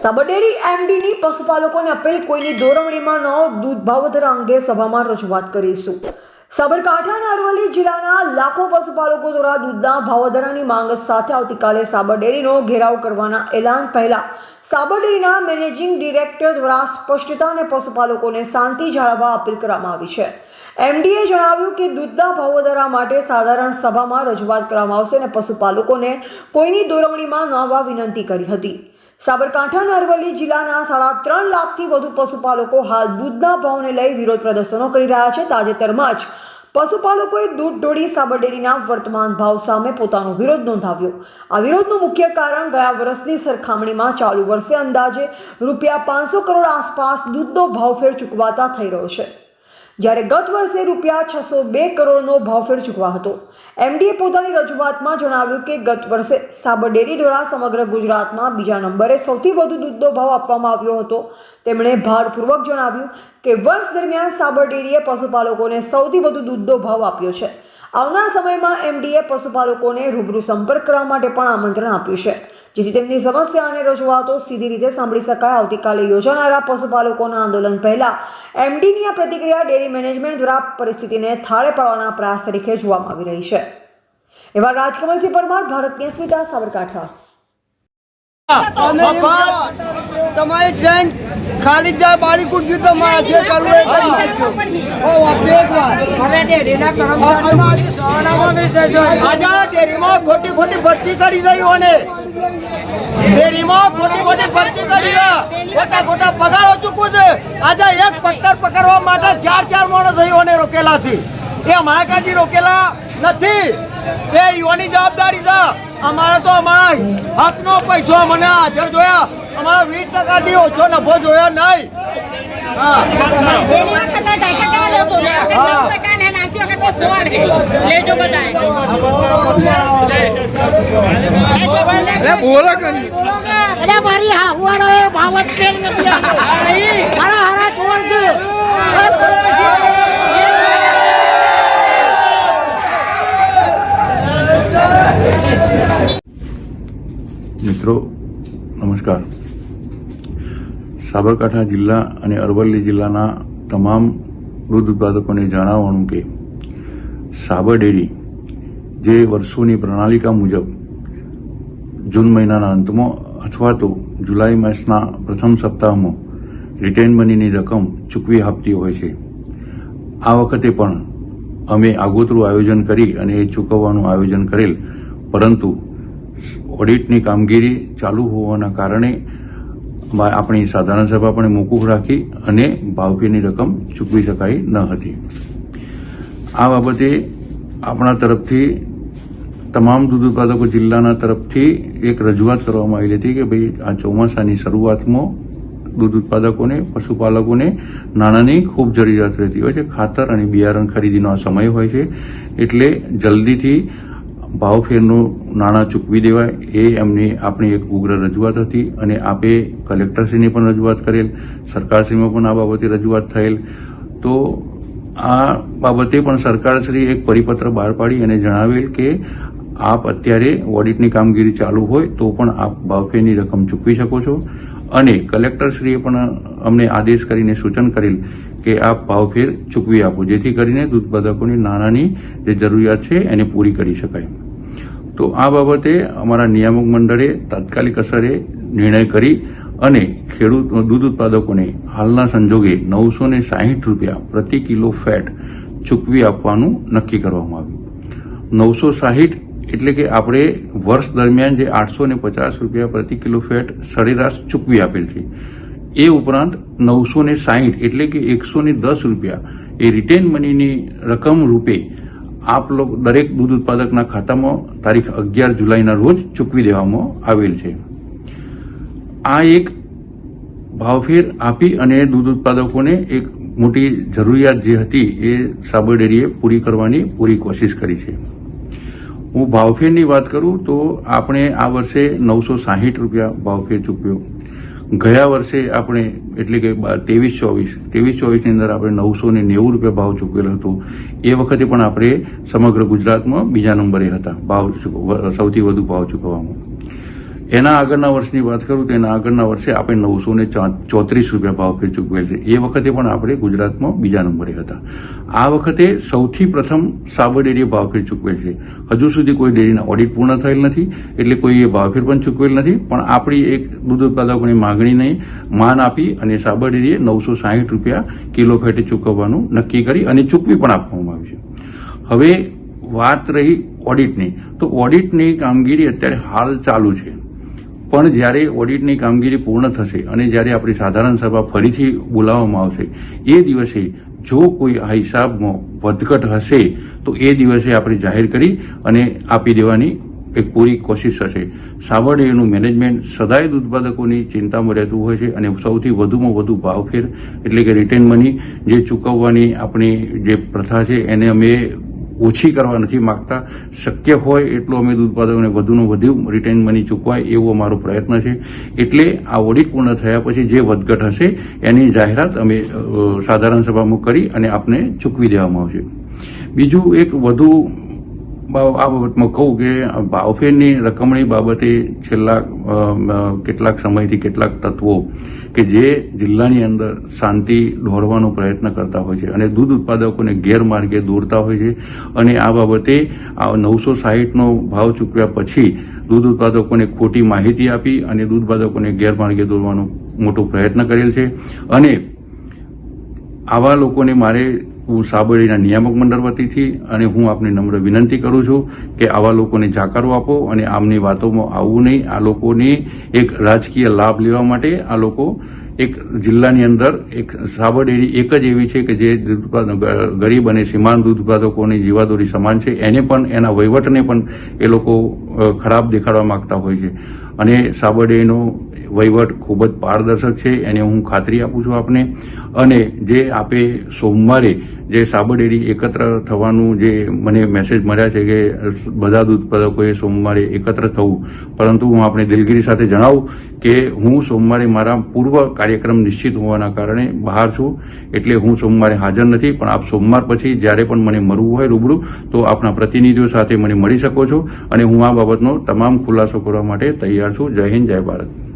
સાબરડેરી એમડીની પશુપાલકોને અપીલ, કોઈની દોરવણીમાં ન દૂધ ભાવ વધારા અંગે સભામાં રજૂઆત કરીશું। સાબરકાંઠા અને અરવલ્લી જિલ્લાના લાખો પશુપાલકો દ્વારા દૂધના ભાવ વધારાની માંગ સાથે આવતીકાલે સાબરડેરીનો ઘેરાવ કરવાના એલાન પહેલા સાબરડેરીના મેનેજિંગ ડિરેક્ટર દ્વારા સ્પષ્ટતા અને પશુપાલકોને શાંતિ જાળવવા અપીલ કરવામાં આવી છે। એમડીએ જણાવ્યું કે દૂધના ભાવ વધારા માટે સાધારણ સભામાં રજૂઆત કરવામાં આવશે અને પશુપાલકોને કોઈની દોરવણીમાં ન આવવા વિનંતી કરી હતી। સાબરકાંઠા અને અરવલ્લી જિલ્લાના 3.5 લાખથી વધુ પશુપાલકો હાલ દૂધના ભાવને લઈ વિરોધ પ્રદર્શનો કરી રહ્યા છે। તાજેતરમાં જ પશુપાલકોએ દૂધ ઢોળી સાબરડેરીના વર્તમાન ભાવ સામે પોતાનો વિરોધ નોંધાવ્યો। આ વિરોધનું મુખ્ય કારણ ગયા વર્ષની સરખામણીમાં ચાલુ વર્ષે અંદાજે ₹500 કરોડ આસપાસ દૂધનો ભાવફેર ચૂકવાતા થઈ રહ્યો છે, જ્યારે ગત વર્ષે ₹602 કરોડનો ભાવફેર ચૂકવા હતો। એમડીએ પોતાની રજૂઆતમાં જણાવ્યું કે ગત વર્ષે સાબરડેરી દ્વારા સમગ્ર ગુજરાતમાં બીજા નંબરે સૌથી વધુ દૂધનો ભાવ આપવામાં આવ્યો હતો। તેમણે ભારપૂર્વક જણાવ્યું કે વર્ષ દરમિયાન સાબરડેરીએ પશુપાલકોને સૌથી વધુ દૂધનો ભાવ આપ્યો છે। આવનાર સમયમાં એમડીએ પશુપાલકોને રૂબરૂ સંપર્ક કરવા માટે પણ આમંત્રણ આપ્યું છે, જેથી તેમની સમસ્યા અને રજૂઆતો સીધી રીતે સાંભળી શકાય। આવતીકાલે યોજાનારા પશુપાલકોના આંદોલન પહેલા એમડીની આ પ્રતિક્રિયા ડેરી મેનેજમેન્ટ દ્વારા પરિસ્થિતિને થાળે પાડવાના પ્રયાસ તરીકે જોવામાં આવી રહી છે। એવા રાજકમલસિંહ પરમાર, ભારતની અસ્મિતા, સાબરકાંઠા। તમારી ટ્રેન ખાલી જાય બારી કુટલી તો મારા જે કરવું એ કરી શકજો। ઓ વાત એક વાત અરે ડેરીના કર્મચારી સવાનામાં બેસે જો આજે ડેરીમાં ખોટી ભરતી કરી જઈઓને ડેરીમાં ખોટી ભરતી કરી ખોટા પગારો ચૂકવું છે। આજે એક પક્કર પકડવા માટે 4 માણસ જઈઓને રોકેલા છે। એ અમારા કાજી રોકેલા નથી, એ યુવાની જવાબદારી છે। અમારે તો અમારા હાથનો પૈસો મને હાજર જોયા, અમારા 20% ઓછો નફો જોયો નહીં। મારી હાવાળો ભાવત હરા ચોર છે। મિત્રો નમસ્કાર। સાબરકાંઠા જિલ્લા અને અરવલ્લી જિલ્લાના તમામ દૂધ ઉત્પાદકોને જણાવવાનું કે સાબરડેરી જે વર્ષોની પ્રણાલિકા મુજબ જૂન મહિનાના અંતમાં અથવા તો જુલાઈ માસના પ્રથમ સપ્તાહમાં રિટેન મનીની રકમ ચૂકવી આપતી હોય છે, આ વખતે પણ અમે આગોતરું આયોજન કરી અને એ ચૂકવવાનું આયોજન કરેલ, પરંતુ ઓડિટની કામગીરી ચાલુ હોવાના કારણે આપણી સાધારણ સભા પણ મોકૂફ રાખી અને ભાવફેરની રકમ ચૂકવી શકાઈ ન હતી। આ બાબતે આપણા તરફથી તમામ દૂધ ઉત્પાદકો જિલ્લાના તરફથી એક રજૂઆત કરવામાં આવેલી હતી કે ભાઈ આ ચોમાસાની શરૂઆતમાં દૂધ ઉત્પાદકોને, પશુપાલકોને નાણાંની ખૂબ જરૂરિયાત રહેતી હોય છે। ખાતર અને બિયારણ ખરીદીનો આ સમય હોય છે, એટલે જલ્દીથી ભાવફેરનું નાણાં ચૂકવી દેવાય, એ આપણી એક ઉગ્ર રજૂઆત હતી અને આપે કલેક્ટરશ્રીને પણ રજૂઆત કરેલ, સરકારશ્રીમાં પણ આ બાબતે રજૂઆત થયેલ। તો આ બાબતે પણ સરકારશ્રી એક પરિપત્ર બહાર પાડી અને જણાવેલ કે આપ અત્યારે ઓડિટની કામગીરી ચાલુ હોય તો પણ આપ ભાવફેરની રકમ ચૂકવી શકો છો, અને કલેક્ટરશ્રીએ પણ અમને આદેશ કરીને સૂચન કરેલ કે આપ ભાવફેર ચૂકવી આપો, જેથી કરીને દૂધ ઉત્પાદકોની નાણાંની જે જરૂરિયાત છે એને પૂરી કરી શકાય। તો આ બાબતે અમારા નિયામક મંડળે તાત્કાલિક અસરે નિર્ણય કરી અને દૂધ ઉત્પાદકોને હાલના સંજોગે ₹960 પ્રતિ કિલો ફેટ ચૂકવી આપવાનું નક્કી કરવામાં આવ્યું। 960 એટલે કે આપણે વર્ષ દરમિયાન જે ₹850 પ્રતિ કિલો ફેટ સરેરાશ ચૂકવી આપેલ છે, એ ઉપરાંત 960 એટલે કે ₹110 એ રિટેન મનીની રકમ રૂપે આપ લોકો દરેક દૂધ ઉત્પાદકના ખાતામાં તારીખ 11 જુલાઈના રોજ ચૂકવી દેવામાં આવેલ છે। આ એક ભાવફેર આપી અને દૂધ ઉત્પાદકોને એક મોટી જરૂરિયાત જે હતી એ સાબરડેરીએ પૂરી કરવાની પૂરી કોશિશ કરી છે। હું ભાવફેરની વાત કરું તો આપણે આ વર્ષે ₹960 ભાવફેર ચૂકવ્યો। ગયા વર્ષે આપણે એટલે કે 23-24 ની અંદર આપણે ₹990 ભાવ ચૂકવેલો હતો। એ વખતે પણ આપણે સમગ્ર ગુજરાતમાં બીજા નંબરે હતા ભાવ સૌથી વધુ ભાવ ચૂકવવામાં। એના આગળના વર્ષની વાત કરું તો એના આગળના વર્ષે આપણે 934 રૂપિયા ભાવફેર ચૂકવેલ છે. એ વખતે પણ આપણે ગુજરાતમાં બીજા નંબરે હતા. આ વખતે સૌથી પ્રથમ સાબર ડેરીએ ભાવફેર ચૂકવેલ છે. હજુ સુધી કોઈ ડેરીના ઓડિટ પૂર્ણ થયેલ નથી, એટલે કોઈએ ભાવફેર પણ ચૂકવેલ નથી. પણ આપણી એક દૂધ ઉત્પાદકોની માગણીને માન આપી અને સાબર ડેરીએ 960 રૂપિયા કિલો ફેટે ચૂકવવાનું નક્કી કરી અને ચૂકવી પણ આપવામાં આવી છે. હવે વાત રહી ઓડિટની, તો ઓડિટની કામગીરી અત્યારે હાલ ચાલુ છે. પણ જ્યારે ઓડિટની કામગીરી પૂર્ણ થશે અને જ્યારે આપણી સાધારણ સભા ફરીથી બોલાવવામાં આવશે, એ દિવસે જો કોઈ આ હિસાબમાં વધઘટ હશે તો એ દિવસે આપણે જાહેર કરી અને આપી દેવાની એક પૂરી કોશિશ હશે. સાબર ડેરીનું મેનેજમેન્ટ સદાય દૂધ ઉત્પાદકોની ચિંતામાં રહેતું હોય છે અને સૌથી વધુમાં વધુ ભાવફેર એટલે કે રિટેન મની જે ચૂકવવાની આપણી જે પ્રથા છે એને અમે ઓછી કરવા નથી માંગતા. શક્ય હોય એટલું અમે દૂધ ઉત્પાદકોને વધુને વધુ રિટેન મની ચૂકવાય એવો અમારો પ્રયત્ન છે. એટલે આ ઓડિટ પૂર્ણ થયા પછી જે વધઘટ હશે એની જાહેરાત અમે સાધારણ સભામાં કરી અને આપને ચૂકવી દેવામાં આવશે. બીજું એક વધુ આ બાબતમાં કહું કે ભાવફેરની રકમની બાબતે છેલ્લા કેટલાક સમયથી કેટલાક તત્વો કે જે જિલ્લાની અંદર શાંતિ દોરવાનો પ્રયત્ન કરતા હોય છે અને દૂધ ઉત્પાદકોને ગેરમાર્ગે દોરતા હોય છે. અને આ બાબતે આ 960નો ભાવ ચૂકવ્યા પછી દૂધ ઉત્પાદકોને ખોટી માહિતી આપી અને દૂધ ઉત્પાદકોને ગેરમાર્ગે દોરવાનો મોટો પ્રયત્ન કરેલ છે. અને આવા લોકોને મારે હું સાબર ડેરીના નિયામક મંડળ વતીથી અને હું આપને નમ્ર વિનંતી કરું છું કે આવા લોકોને જાકારો આપો અને આમની વાતોમાં આવવું નહીં. આ લોકોને એક રાજકીય લાભ લેવા માટે આ લોકો એક જિલ્લાની અંદર એક સાબર ડેરી એક જ એવી છે કે જે ગરીબ અને સીમાંત દૂધ ઉત્પાદકોની જીવાદોરી સમાન છે. એને પણ એના વહીવટને પણ એ લોકો ખરાબ દેખાડવા માંગતા હોય છે. અને સાબર ડેરીનો વહીવટ ખૂબ જ પારદર્શક છે, એને હું ખાતરી આપું છું આપને. અને જે આપે સોમવારે જે સાબર ડેરી એકત્ર થવાનું જે મને મેસેજ મળ્યા છે કે બધા દૂધ ઉત્પાદકોએ સોમવારે એકત્ર થવું, પરંતુ હું આપણે દિલગીરી સાથે જણાવું કે હું સોમવારે મારા પૂર્વ કાર્યક્રમ નિશ્ચિત હોવાના કારણે બહાર છું, એટલે હું સોમવારે હાજર નથી. પણ આપ સોમવાર પછી જ્યારે પણ મને મળવું હોય રૂબરૂ તો આપના પ્રતિનિધિઓ સાથે મને મળી શકો છો અને હું આ બાબતનો તમામ ખુલાસો કરવા માટે તૈયાર છું. જય હિન્દ, જય ભારત.